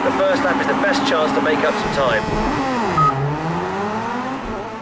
The first lap is the best chance to make up some time.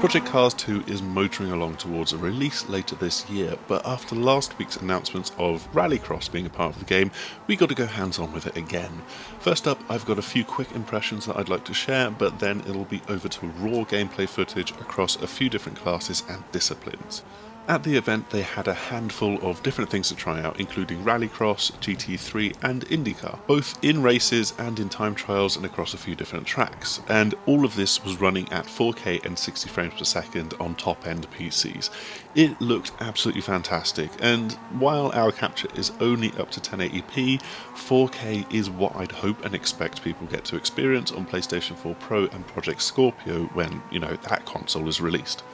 Project Cars 2 is motoring along towards a release later this year, but after last week's announcements of Rallycross being a part of the game, we got to go hands-on with it again. First up, I've got a few quick impressions that I'd like to share, but then it'll be over to raw gameplay footage across a few different classes and disciplines. At the event, they had a handful of different things to try out, including Rallycross, GT3 and IndyCar, both in races and in time trials and across a few different tracks. And all of this was running at 4K and 60 frames per second on top-end PCs. It looked absolutely fantastic, and while our capture is only up to 1080p, 4K is what I'd hope and expect people get to experience on PlayStation 4 Pro and Project Scorpio when, that console is released.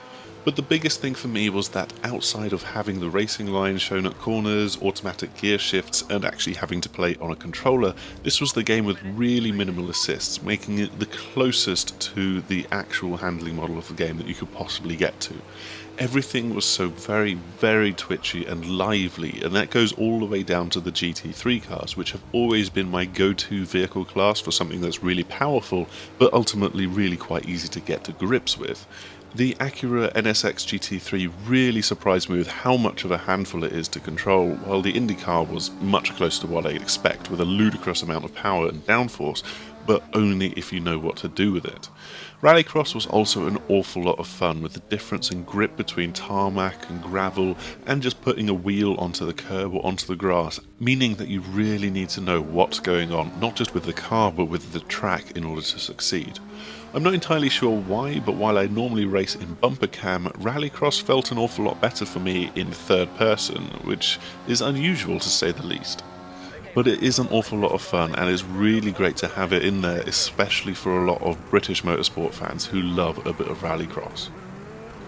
But the biggest thing for me was that outside of having the racing lines shown at corners, automatic gear shifts, and actually having to play on a controller, this was the game with really minimal assists, making it the closest to the actual handling model of the game that you could possibly get to. Everything was so very, very twitchy and lively, and that goes all the way down to the GT3 cars, which have always been my go-to vehicle class for something that's really powerful, but ultimately really quite easy to get to grips with. The Acura NSX GT3 really surprised me with how much of a handful it is to control, while the IndyCar was much closer to what I'd expect, with a ludicrous amount of power and downforce, but only if you know what to do with it. Rallycross was also an awful lot of fun, with the difference in grip between tarmac and gravel and just putting a wheel onto the curb or onto the grass, meaning that you really need to know what's going on, not just with the car but with the track in order to succeed. I'm not entirely sure why, but while I normally race in bumper cam, Rallycross felt an awful lot better for me in third person, which is unusual to say the least. But it is an awful lot of fun, and it's really great to have it in there, especially for a lot of British motorsport fans who love a bit of Rallycross.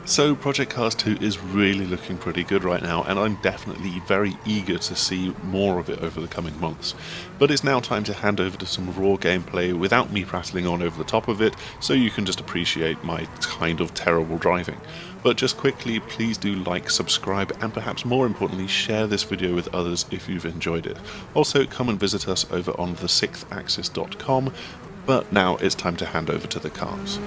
So Project Cars 2 is really looking pretty good right now, and I'm definitely very eager to see more of it over the coming months. But it's now time to hand over to some raw gameplay without me prattling on over the top of it, so you can just appreciate my kind of terrible driving. But just quickly, please do like, subscribe, and perhaps more importantly, share this video with others if you've enjoyed it. Also, come and visit us over on the6thAxis.com, but now it's time to hand over to the cars.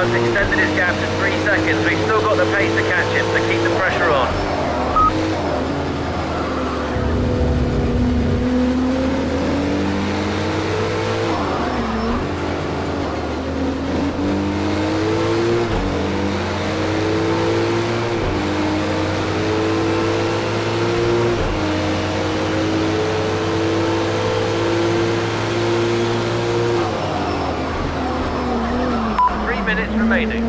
Extended his gap to 3 seconds. We've still got the pace to catch him, so keep the pressure on. Remaining.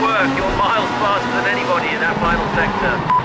work. You're miles faster than anybody in that final sector.